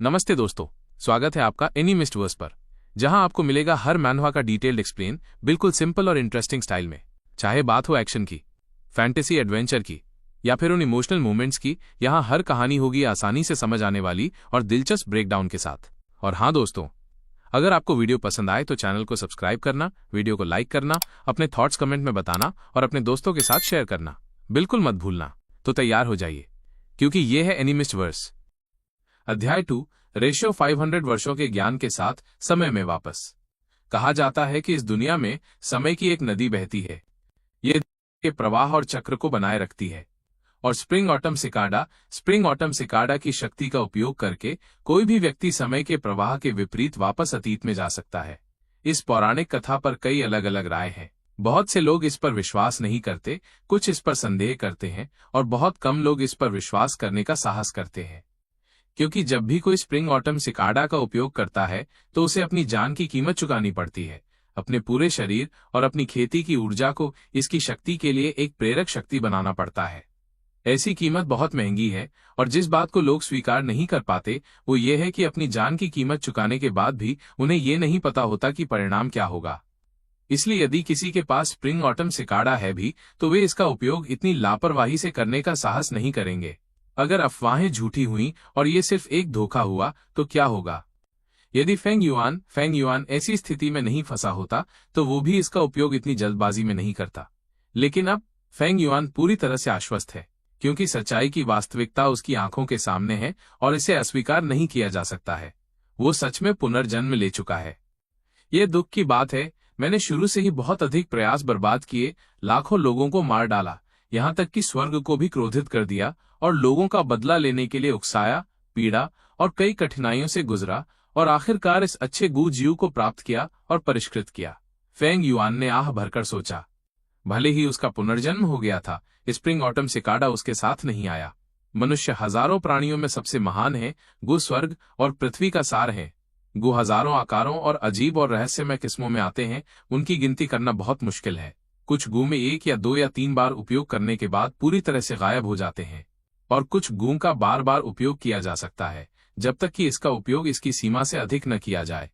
नमस्ते दोस्तों, स्वागत है आपका एनीमिस्टवर्स पर, जहां आपको मिलेगा हर मैनहवा का डिटेल्ड एक्सप्लेन बिल्कुल सिंपल और इंटरेस्टिंग स्टाइल में। चाहे बात हो एक्शन की, फैंटेसी एडवेंचर की या फिर उन इमोशनल मोमेंट्स की, यहां हर कहानी होगी आसानी से समझ आने वाली और दिलचस्प ब्रेकडाउन के साथ। और हाँ दोस्तों, अगर आपको वीडियो पसंद आए तो चैनल को सब्सक्राइब करना, वीडियो को लाइक करना, अपने थॉट्स कमेंट में बताना और अपने दोस्तों के साथ शेयर करना बिल्कुल मत भूलना। तो तैयार हो जाइए, क्योंकि ये है एनीमिस्टवर्स। अध्याय 2, रेशियो 500 वर्षों के ज्ञान के साथ समय में वापस। कहा जाता है कि इस दुनिया में समय की एक नदी बहती है। ये के प्रवाह और चक्र को बनाए रखती है, और स्प्रिंग ऑटम सिकाडा की शक्ति का उपयोग करके कोई भी व्यक्ति समय के प्रवाह के विपरीत वापस अतीत में जा सकता है। इस पौराणिक कथा पर कई अलग अलग राय हैं। बहुत से लोग इस पर विश्वास नहीं करते, कुछ इस पर संदेह करते हैं और बहुत कम लोग इस पर विश्वास करने का साहस करते हैं। क्योंकि जब भी कोई स्प्रिंग ऑटम सिकाडा का उपयोग करता है तो उसे अपनी जान की कीमत चुकानी पड़ती है, अपने पूरे शरीर और अपनी खेती की ऊर्जा को इसकी शक्ति के लिए एक प्रेरक शक्ति बनाना पड़ता है। ऐसी कीमत बहुत महंगी है, और जिस बात को लोग स्वीकार नहीं कर पाते वो ये है कि अपनी जान की कीमत चुकाने के बाद भी उन्हें ये नहीं पता होता कि परिणाम क्या होगा। इसलिए यदि किसी के पास स्प्रिंग ऑटम सिकाडा है भी तो वे इसका उपयोग इतनी लापरवाही से करने का साहस नहीं करेंगे। अगर अफवाहें झूठी हुई और ये सिर्फ एक धोखा हुआ तो क्या होगा? यदि फेंग युआन ऐसी स्थिति में नहीं फंसा होता तो वो भी इसका उपयोग इतनी जल्दबाजी में नहीं करता। लेकिन अब फेंग युआन पूरी तरह से आश्वस्त है, क्योंकि सच्चाई की वास्तविकता उसकी आंखों के सामने है और इसे अस्वीकार नहीं किया जा सकता है। वो सच में पुनर्जन्म ले चुका है। ये दुख की बात है, मैंने शुरू से ही बहुत अधिक प्रयास बर्बाद किए, लाखों लोगों को मार डाला, यहाँ तक कि स्वर्ग को भी क्रोधित कर दिया और लोगों का बदला लेने के लिए उकसाया, पीड़ा और कई कठिनाइयों से गुजरा, और आखिरकार इस अच्छे गू जीव को प्राप्त किया और परिष्कृत किया। फेंग युआन ने आह भरकर सोचा। भले ही उसका पुनर्जन्म हो गया था, स्प्रिंग ऑटम सिकाडा उसके साथ नहीं आया। मनुष्य हजारों प्राणियों में सबसे महान है। गू स्वर्ग और पृथ्वी का सार है। गू हजारों आकारों और अजीब और रहस्यमय किस्मों में आते हैं, उनकी गिनती करना बहुत मुश्किल है। कुछ गू में 1 या 2 या 3 बार उपयोग करने के बाद पूरी तरह से गायब हो जाते हैं, और कुछ गू का बार बार उपयोग किया जा सकता है, जब तक कि इसका उपयोग इसकी सीमा से अधिक न किया जाए।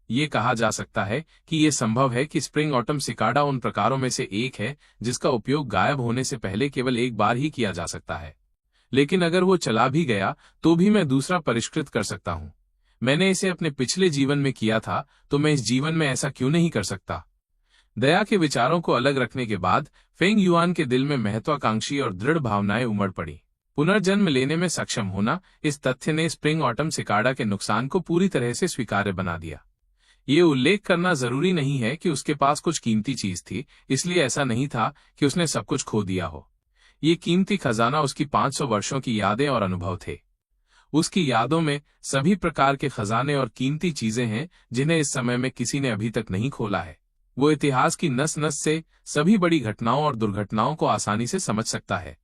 ये कहा जा सकता है कि ये संभव है कि स्प्रिंग ऑटम सिकाडा उन प्रकारों में से एक है जिसका उपयोग गायब होने से पहले केवल एक बार ही किया जा सकता है। लेकिन अगर वो चला भी गया तो भी मैं दूसरा परिष्कृत कर सकता हूँ। मैंने इसे अपने पिछले जीवन में किया था, तो मैं इस जीवन में ऐसा क्यों नहीं कर सकता? दया के विचारों को अलग रखने के बाद फेंग युआन के दिल में महत्वाकांक्षी और दृढ़ भावनाएं उमड़ पड़ी। पुनर्जन्म लेने में सक्षम होना, इस तथ्य ने स्प्रिंग ऑटम सिकाडा के नुकसान को पूरी तरह से स्वीकार्य बना दिया। ये उल्लेख करना जरूरी नहीं है कि उसके पास कुछ कीमती चीज थी, इसलिए ऐसा नहीं था कि उसने सब कुछ खो दिया हो। ये कीमती खजाना उसकी 500 वर्षों की यादें और अनुभव थे। उसकी यादों में सभी प्रकार के खजाने और कीमती चीजें हैं जिन्हें इस समय में किसी ने अभी तक नहीं खोला है। वो इतिहास की नस नस से सभी बड़ी घटनाओं और दुर्घटनाओं को आसानी से समझ सकता है।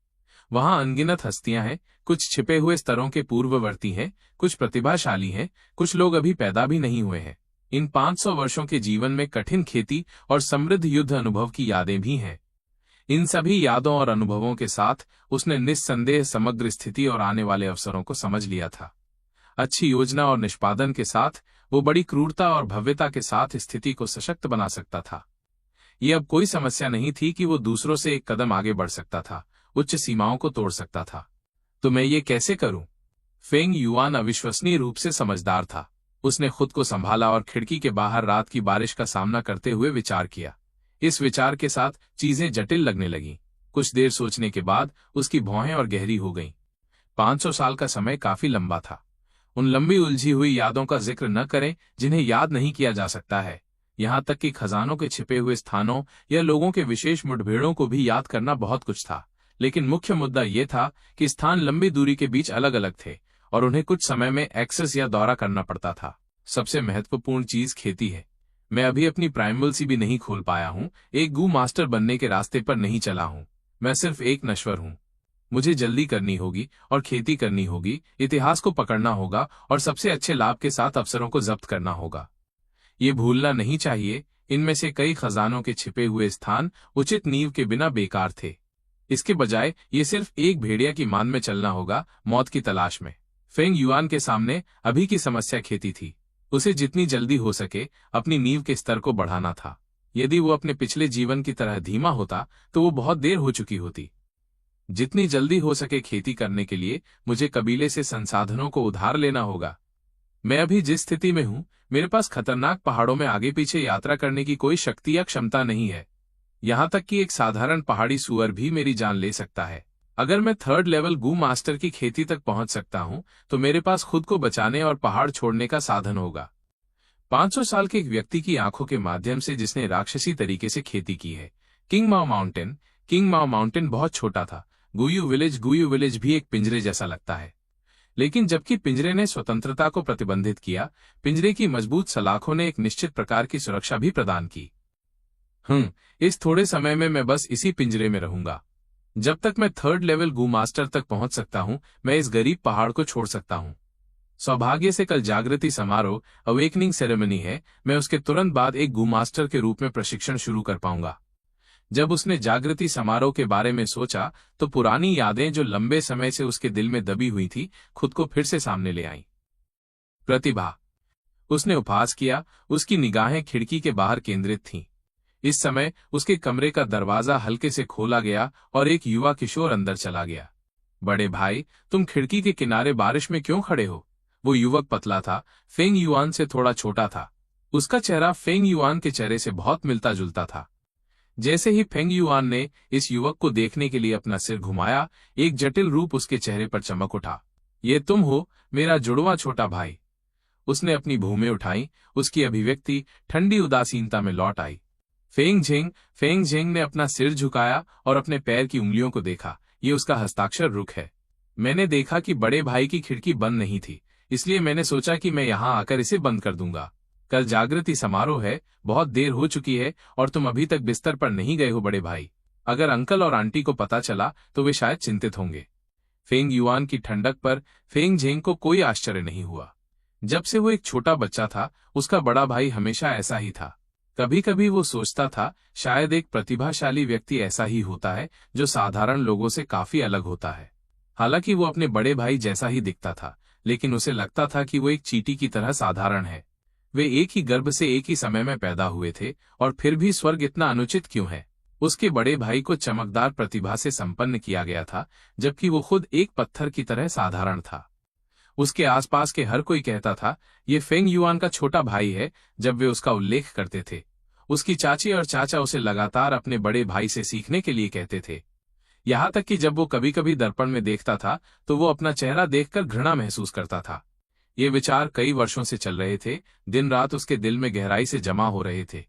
वहां अनगिनत हस्तियां हैं, कुछ छिपे हुए स्तरों के पूर्ववर्ती हैं, कुछ प्रतिभाशाली हैं, कुछ लोग अभी पैदा भी नहीं हुए हैं। इन 500 वर्षों के जीवन में कठिन खेती और समृद्ध युद्ध अनुभव की यादें भी हैं। इन सभी यादों और अनुभवों के साथ उसने निस्संदेह समग्र स्थिति और आने वाले अवसरों को समझ लिया था। अच्छी योजना और निष्पादन के साथ वो बड़ी क्रूरता और भव्यता के साथ स्थिति को सशक्त बना सकता था। ये अब कोई समस्या नहीं थी कि वो दूसरों से एक कदम आगे बढ़ सकता था, उच्च सीमाओं को तोड़ सकता था। तो मैं ये कैसे करूं? फेंग युआन अविश्वसनीय रूप से समझदार था। उसने खुद को संभाला और खिड़की के बाहर रात की बारिश का सामना करते हुए विचार किया। इस विचार के साथ चीजें जटिल लगने लगीं। कुछ देर सोचने के बाद उसकी भौहें और गहरी हो गईं। 500 साल का समय काफी लंबा था। उन लंबी उलझी हुई यादों का जिक्र न करें जिन्हें याद नहीं किया जा सकता है। यहाँ तक कि खजानों के छिपे हुए स्थानों या लोगों के विशेष मुठभेड़ों को भी याद करना बहुत कुछ था। लेकिन मुख्य मुद्दा ये था कि स्थान लंबी दूरी के बीच अलग अलग थे और उन्हें कुछ समय में एक्सेस या दौरा करना पड़ता था। सबसे महत्वपूर्ण चीज खेती है। मैं अभी अपनी प्राइमल भी नहीं खोल पाया हूँ, एक गू मास्टर बनने के रास्ते पर नहीं चला हूँ। मैं सिर्फ एक नश्वर हूँ। मुझे जल्दी करनी होगी और खेती करनी होगी, इतिहास को पकड़ना होगा और सबसे अच्छे लाभ के साथ अवसरों को जब्त करना होगा। ये भूलना नहीं चाहिए, इनमें से कई खजानों के छिपे हुए स्थान उचित नींव के बिना बेकार थे। इसके बजाय ये सिर्फ एक भेड़िया की मान में चलना होगा, मौत की तलाश में। फेंग युआन के सामने अभी की समस्या खेती थी। उसे जितनी जल्दी हो सके अपनी नींव के स्तर को बढ़ाना था। यदि वो अपने पिछले जीवन की तरह धीमा होता तो वो बहुत देर हो चुकी होती। जितनी जल्दी हो सके खेती करने के लिए मुझे कबीले से संसाधनों को उधार लेना होगा। मैं अभी जिस स्थिति में हूं, मेरे पास खतरनाक पहाड़ों में आगे पीछे यात्रा करने की कोई शक्ति या क्षमता नहीं है। यहां तक कि एक साधारण पहाड़ी सुअर भी मेरी जान ले सकता है। अगर मैं 3rd लेवल गू मास्टर की खेती तक पहुंच सकता हूं तो मेरे पास खुद को बचाने और पहाड़ छोड़ने का साधन होगा। 500 साल के एक व्यक्ति की आंखों के माध्यम से जिसने राक्षसी तरीके से खेती की है। किंग माओ माउंटेन बहुत छोटा था। गुयू विलेज भी एक पिंजरे जैसा लगता है। लेकिन जबकि पिंजरे ने स्वतंत्रता को प्रतिबंधित किया, पिंजरे की मजबूत सलाखों ने एक निश्चित प्रकार की सुरक्षा भी प्रदान की। इस थोड़े समय में मैं बस इसी पिंजरे में रहूंगा। जब तक मैं 3rd लेवल गू मास्टर तक पहुंच सकता हूं, मैं इस गरीब पहाड़ को छोड़ सकता हूं। सौभाग्य से कल जागृति समारोह अवेकनिंग सेरेमनी है। मैं उसके तुरंत बाद एक गू मास्टर के रूप में प्रशिक्षण शुरू कर पाऊंगा। जब उसने जागृति समारोह के बारे में सोचा तो पुरानी यादें जो लंबे समय से उसके दिल में दबी हुई थी खुद को फिर से सामने ले आईं। प्रतिभा। उसने उपहास किया। उसकी निगाहें खिड़की के बाहर केंद्रित थीं। इस समय उसके कमरे का दरवाजा हल्के से खोला गया और एक युवा किशोर अंदर चला गया। बड़े भाई, तुम खिड़की के किनारे बारिश में क्यों खड़े हो? वो युवक पतला था, फेंग युआन से थोड़ा छोटा था। उसका चेहरा फेंग युआन के चेहरे से बहुत मिलता जुलता था। जैसे ही फेंग युआन ने इस युवक को देखने के लिए अपना सिर घुमाया, एक जटिल रूप उसके चेहरे पर चमक उठा। ये तुम हो, मेरा जुड़वा छोटा भाई। उसने अपनी भूमें उठाई। उसकी अभिव्यक्ति ठंडी उदासीनता में लौट आई। फेंग झेंग ने अपना सिर झुकाया और अपने पैर की उंगलियों को देखा। ये उसका हस्ताक्षर रुख है। मैंने देखा कि बड़े भाई की खिड़की बंद नहीं थी, इसलिए मैंने सोचा कि मैं यहां आकर इसे बंद कर दूंगा। कल जागृति समारोह है, बहुत देर हो चुकी है और तुम अभी तक बिस्तर पर नहीं गए हो बड़े भाई। अगर अंकल और आंटी को पता चला तो वे शायद चिंतित होंगे। फेंग युआन की ठंडक पर फेंग झेंग को कोई आश्चर्य नहीं हुआ। जब से वो एक छोटा बच्चा था, उसका बड़ा भाई हमेशा ऐसा ही था। कभी कभी वो सोचता था शायद एक प्रतिभाशाली व्यक्ति ऐसा ही होता है जो साधारण लोगों से काफी अलग होता है। हालांकि वो अपने बड़े भाई जैसा ही दिखता था, लेकिन उसे लगता था कि वो एक चींटी की तरह साधारण है। वे एक ही गर्भ से एक ही समय में पैदा हुए थे, और फिर भी स्वर्ग इतना अनुचित क्यों है? उसके बड़े भाई को चमकदार प्रतिभा से संपन्न किया गया था, जबकि वो खुद एक पत्थर की तरह साधारण था। उसके आसपास के हर कोई कहता था ये फेंग युआन का छोटा भाई है। जब वे उसका उल्लेख करते थे, उसकी चाची और चाचा उसे लगातार अपने बड़े भाई से सीखने के लिए कहते थे। यहां तक कि जब वो कभी कभी दर्पण में देखता था तो वो अपना चेहरा देखकर घृणा महसूस करता था। ये विचार कई वर्षों से चल रहे थे, दिन रात उसके दिल में गहराई से जमा हो रहे थे।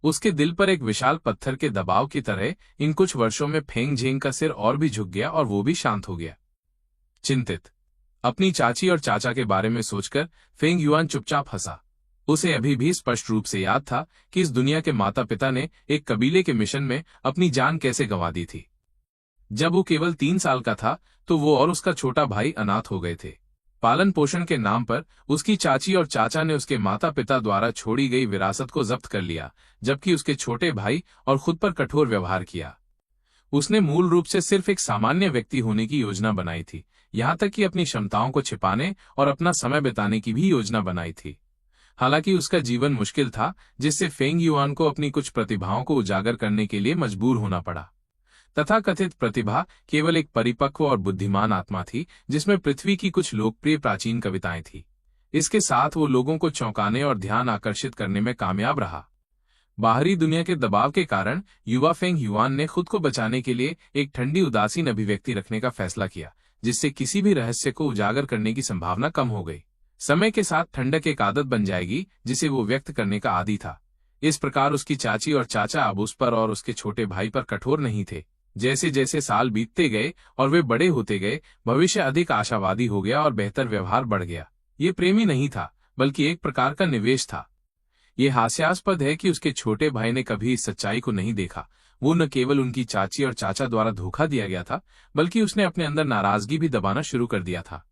उसके दिल पर एक विशाल पत्थर के दबाव की तरह इन कुछ वर्षों में फेंग झेंग का सिर और भी झुक गया और वो भी शांत हो गया। चिंतित। अपनी चाची और चाचा के बारे में सोचकर फेंग युआन चुपचाप हंसा। उसे अभी भी स्पष्ट रूप से याद था कि इस दुनिया के माता पिता ने एक कबीले के मिशन में अपनी जान कैसे गंवा दी थी। जब वो केवल 3 साल का था तो वो और उसका छोटा भाई अनाथ हो गए थे। पालन पोषण के नाम पर उसकी चाची और चाचा ने उसके माता पिता द्वारा छोड़ी गई विरासत को जब्त कर लिया, जबकि उसके छोटे भाई और खुद पर कठोर व्यवहार किया। उसने मूल रूप से सिर्फ एक सामान्य व्यक्ति होने की योजना बनाई थी, यहां तक कि अपनी क्षमताओं को छिपाने और अपना समय बिताने की भी योजना बनाई थी। हालांकि उसका जीवन मुश्किल था, जिससे फेंग युआन को अपनी कुछ प्रतिभाओं को उजागर करने के लिए मजबूर होना पड़ा। तथाकथित प्रतिभा केवल एक परिपक्व और बुद्धिमान आत्मा थी जिसमें पृथ्वी की कुछ लोकप्रिय प्राचीन कविताएं थी। इसके साथ वो लोगों को चौंकाने और ध्यान आकर्षित करने में कामयाब रहा। बाहरी दुनिया के दबाव के कारण युवा फेंग युआन ने खुद को बचाने के लिए एक ठंडी उदासीन अभिव्यक्ति रखने का फैसला किया, जिससे किसी भी रहस्य को उजागर करने की संभावना कम हो गई। समय के साथ ठंडक एक आदत बन जाएगी जिसे वो व्यक्त करने का आदी था। इस प्रकार उसकी चाची और चाचा अब उस पर और उसके छोटे भाई पर कठोर नहीं थे। जैसे जैसे साल बीतते गए और वे बड़े होते गए, भविष्य अधिक आशावादी हो गया और बेहतर व्यवहार बढ़ गया। ये प्रेमी नहीं था, बल्कि एक प्रकार का निवेश था। ये हास्यास्पद है कि उसके छोटे भाई ने कभी इस सच्चाई को नहीं देखा। वो न केवल उनकी चाची और चाचा द्वारा धोखा दिया गया था, बल्कि उसने अपने अंदर नाराजगी भी दबाना शुरू कर दिया था।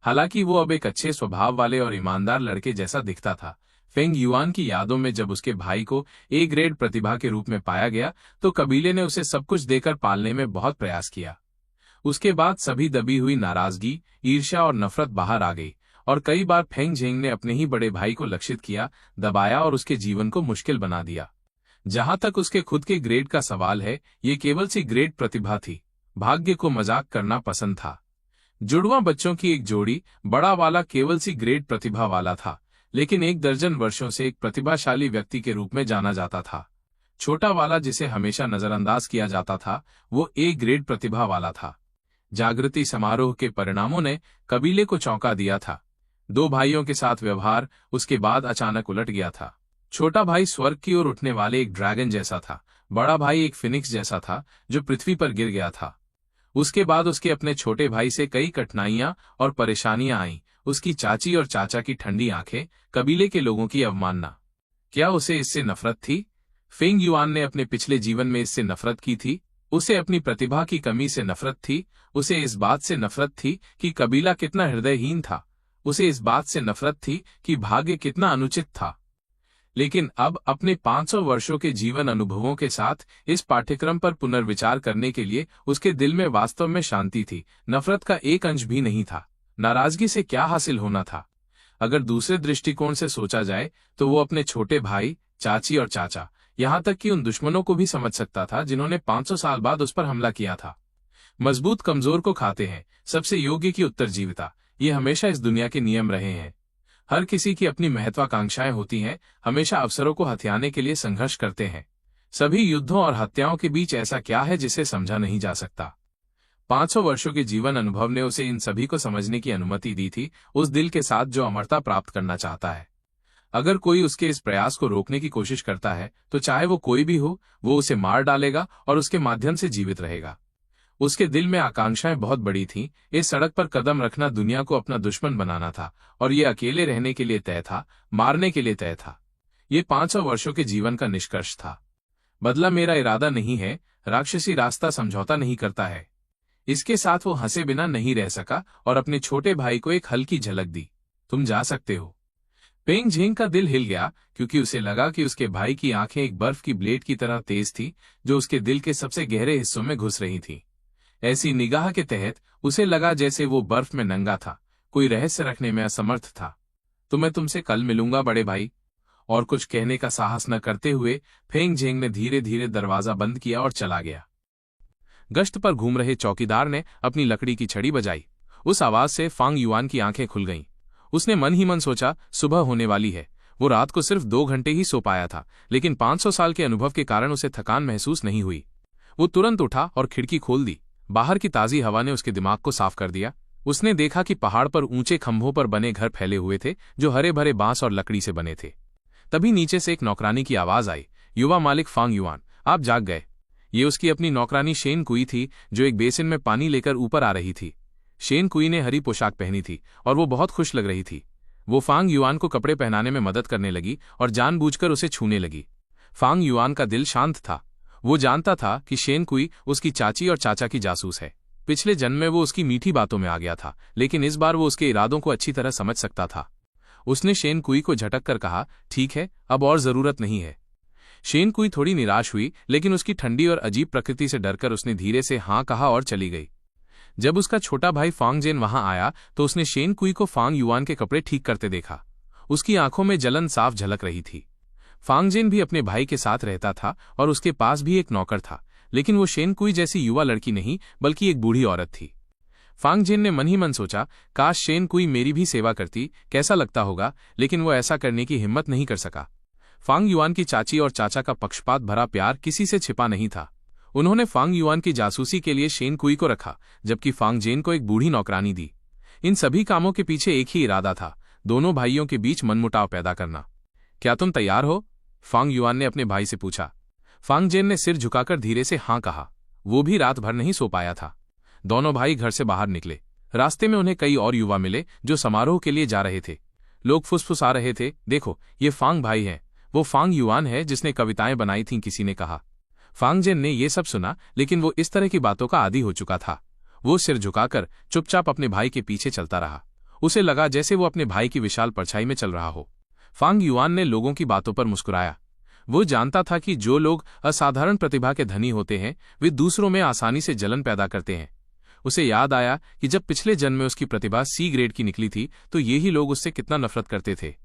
हालांकि वो अब एक अच्छे स्वभाव वाले और ईमानदार लड़के जैसा दिखता था। फेंग युआन की यादों में जब उसके भाई को ए ग्रेड प्रतिभा के रूप में पाया गया तो कबीले ने उसे सब कुछ देकर पालने में बहुत प्रयास किया। उसके बाद सभी दबी हुई नाराजगी, ईर्ष्या और नफरत बाहर आ गई और कई बार फेंग झेंग ने अपने ही बड़े भाई को लक्षित किया, दबाया और उसके जीवन को मुश्किल बना दिया। जहां तक उसके खुद के ग्रेड का सवाल है, ये केवल सी ग्रेड प्रतिभा थी, भाग्य को मजाक करना पसंद था। जुड़वा बच्चों की एक जोड़ी, बड़ा वाला केवल सी ग्रेड प्रतिभा वाला था, लेकिन 1 दर्जन वर्षों से एक प्रतिभाशाली व्यक्ति के रूप में जाना जाता था। छोटा वाला, जिसे हमेशा नजरअंदाज किया जाता था, वो ए ग्रेड प्रतिभा वाला था। जागृति समारोह के परिणामों ने कबीले को चौंका दिया था। 2 भाइयों के साथ व्यवहार उसके बाद अचानक उलट गया था। छोटा भाई स्वर्ग की ओर उठने वाले एक ड्रैगन जैसा था, बड़ा भाई एक फिनिक्स जैसा था जो पृथ्वी पर गिर गया था। उसके बाद उसके अपने छोटे भाई से कई कठिनाइयां और परेशानियां आईं। उसकी चाची और चाचा की ठंडी आंखें, कबीले के लोगों की अवमानना। क्या उसे इससे नफरत थी? फेंग युआन ने अपने पिछले जीवन में इससे नफरत की थी। उसे अपनी प्रतिभा की कमी से नफरत थी। उसे इस बात से नफरत थी कि कबीला कितना हृदयहीन था। उसे इस बात से नफरत थी कि भाग्य कितना अनुचित था। लेकिन अब अपने 500 वर्षों के जीवन अनुभवों के साथ इस पाठ्यक्रम पर पुनर्विचार करने के लिए उसके दिल में वास्तव में शांति थी। नफरत का एक अंश भी नहीं था। नाराजगी से क्या हासिल होना था? अगर दूसरे दृष्टिकोण से सोचा जाए तो वो अपने छोटे भाई, चाची और चाचा, यहां तक कि उन दुश्मनों को भी समझ सकता था जिन्होंने 500 साल बाद उस पर हमला किया था। मजबूत कमजोर को खाते हैं, सबसे योग्य की उत्तरजीविता, ये हमेशा इस दुनिया के नियम रहे हैं। हर किसी की अपनी महत्वाकांक्षाएं होती हैं, हमेशा अवसरों को हथियाने के लिए संघर्ष करते हैं। सभी युद्धों और हत्याओं के बीच ऐसा क्या है जिसे समझा नहीं जा सकता? 500 वर्षों के जीवन अनुभव ने उसे इन सभी को समझने की अनुमति दी थी, उस दिल के साथ जो अमरता प्राप्त करना चाहता है। अगर कोई उसके इस प्रयास को रोकने की कोशिश करता है तो चाहे वो कोई भी हो, वो उसे मार डालेगा और उसके माध्यम से जीवित रहेगा। उसके दिल में आकांक्षाएं बहुत बड़ी थीं। इस सड़क पर कदम रखना दुनिया को अपना दुश्मन बनाना था और ये अकेले रहने के लिए तय था, मारने के लिए तय था। ये 500 वर्षों के जीवन का निष्कर्ष था। बदला मेरा इरादा नहीं है, राक्षसी रास्ता समझौता नहीं करता है। इसके साथ वो हंसे बिना नहीं रह सका और अपने छोटे भाई को एक हल्की झलक दी, तुम जा सकते हो। पेंग झेंग का दिल हिल गया क्योंकि उसे लगा कि उसके भाई की आंखें एक बर्फ की ब्लेड की तरह तेज थी जो उसके दिल के सबसे गहरे हिस्सों में घुस रही थी। ऐसी निगाह के तहत उसे लगा जैसे वो बर्फ में नंगा था, कोई रहस्य रखने में असमर्थ था। तो मैं तुमसे कल मिलूंगा बड़े भाई। और कुछ कहने का साहस न करते हुए फेंग झेंग ने धीरे धीरे दरवाजा बंद किया और चला गया। गश्त पर घूम रहे चौकीदार ने अपनी लकड़ी की छड़ी बजाई। उस आवाज से फांग युआन की आंखें खुल गईं। उसने मन ही मन सोचा, सुबह होने वाली है। वो रात को सिर्फ 2 घंटे ही सो पाया था, लेकिन 500 साल के अनुभव के कारण उसे थकान महसूस नहीं हुई। वो तुरंत उठा और खिड़की खोल दी। बाहर की ताजी हवा ने उसके दिमाग को साफ कर दिया। उसने देखा कि पहाड़ पर ऊंचे खंभों पर बने घर फैले हुए थे जो हरे भरे बांस और लकड़ी से बने थे। तभी नीचे से एक नौकरानी की आवाज आई, युवा मालिक फांग युआन, आप जाग गए। ये उसकी अपनी नौकरानी शेन कुई थी जो एक बेसिन में पानी लेकर ऊपर आ रही थी। शेन कुई ने हरी पोशाक पहनी थी और वो बहुत खुश लग रही थी। वो फांग युआन को कपड़े पहनाने में मदद करने लगी और जानबूझकर उसे छूने लगी। फांग युआन का दिल शांत था। वो जानता था कि शेन कुई उसकी चाची और चाचा की जासूस है। पिछले जन्म में वो उसकी मीठी बातों में आ गया था, लेकिन इस बार वो उसके इरादों को अच्छी तरह समझ सकता था। उसने शेन कुई को झटक कर कहा, ठीक है, अब और जरूरत नहीं है। शेन कुई थोड़ी निराश हुई, लेकिन उसकी ठंडी और अजीब प्रकृति से डरकर उसने धीरे से हाँ कहा और चली गई। जब उसका छोटा भाई फांग जेन वहां आया तो उसने शेन कुई को फांग युआन के कपड़े ठीक करते देखा। उसकी आंखों में जलन साफ झलक रही थी। फांग जेन भी अपने भाई के साथ रहता था और उसके पास भी एक नौकर था, लेकिन वो शेन कुई जैसी युवा लड़की नहीं बल्कि एक बूढ़ी औरत थी। फांग जेन ने मन ही मन सोचा, काश शेन कुई मेरी भी सेवा करती, कैसा लगता होगा, लेकिन वो ऐसा करने की हिम्मत नहीं कर सका। फांग युआन की चाची और चाचा का पक्षपात भरा प्यार किसी से छिपा नहीं था। उन्होंने फांग युआन की जासूसी के लिए शेन कुई को रखा, जबकि फांग जेन को एक बूढ़ी नौकरानी दी। इन सभी कामों के पीछे एक ही इरादा था, दोनों भाइयों के बीच मनमुटाव पैदा करना। क्या तुम तैयार हो? फांग युआन ने अपने भाई से पूछा। फांग जेन ने सिर झुकाकर धीरे से हाँ कहा। वो भी रात भर नहीं सो पाया था। दोनों भाई घर से बाहर निकले। रास्ते में उन्हें कई और युवा मिले जो समारोह के लिए जा रहे थे। लोग फुसफुसा रहे थे, देखो ये फांग भाई हैं, वो फांग युआन है जिसने कविताएं बनाई थीं, किसी ने कहा। फांग जेन ने ये सब सुना, लेकिन वो इस तरह की बातों का आदी हो चुका था। वो सिर झुकाकर चुपचाप अपने भाई के पीछे चलता रहा। उसे लगा जैसे वो अपने भाई की विशाल परछाई में चल रहा हो। फांग युआन ने लोगों की बातों पर मुस्कुराया। वो जानता था कि जो लोग असाधारण प्रतिभा के धनी होते हैं वे दूसरों में आसानी से जलन पैदा करते हैं। उसे याद आया कि जब पिछले जन्म में उसकी प्रतिभा सी ग्रेड की निकली थी तो ये ही लोग उससे कितना नफरत करते थे।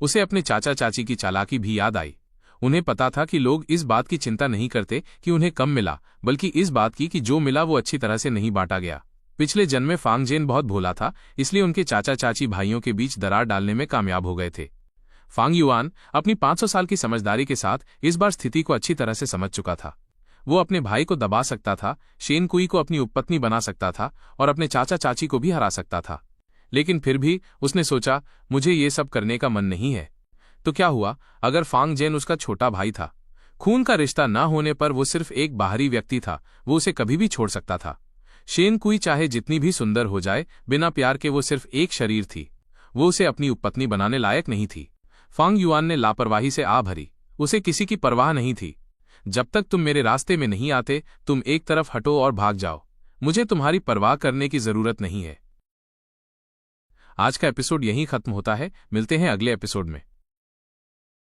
उसे अपने चाचा चाची की चालाकी भी याद आई। उन्हें पता था कि लोग इस बात की चिंता नहीं करते कि उन्हें कम मिला, बल्कि इस बात की कि जो मिला वो अच्छी तरह से नहीं बांटा गया। पिछले जन्म में फांग जेन बहुत भोला था, इसलिए उनके चाचा चाची भाइयों के बीच दरार डालने में कामयाब हो गए थे। फांग युआन अपनी 500 साल की समझदारी के साथ इस बार स्थिति को अच्छी तरह से समझ चुका था। वो अपने भाई को दबा सकता था, शेन कुई को अपनी उपपत्नी बना सकता था और अपने चाचा चाची को भी हरा सकता था। लेकिन फिर भी उसने सोचा, मुझे ये सब करने का मन नहीं है। तो क्या हुआ अगर फांग जेन उसका छोटा भाई था? खून का रिश्ता न होने पर वो सिर्फ एक बाहरी व्यक्ति था, वो उसे कभी भी छोड़ सकता था। शेन कुई चाहे जितनी भी सुंदर हो जाए, बिना प्यार के वो सिर्फ एक शरीर थी, वो उसे अपनी उपपत्नी बनाने लायक नहीं थी। फांग युआन ने लापरवाही से आ भरी, उसे किसी की परवाह नहीं थी। जब तक तुम मेरे रास्ते में नहीं आते, तुम एक तरफ हटो और भाग जाओ, मुझे तुम्हारी परवाह करने की जरूरत नहीं है। आज का एपिसोड यहीं खत्म होता है, मिलते हैं अगले एपिसोड में।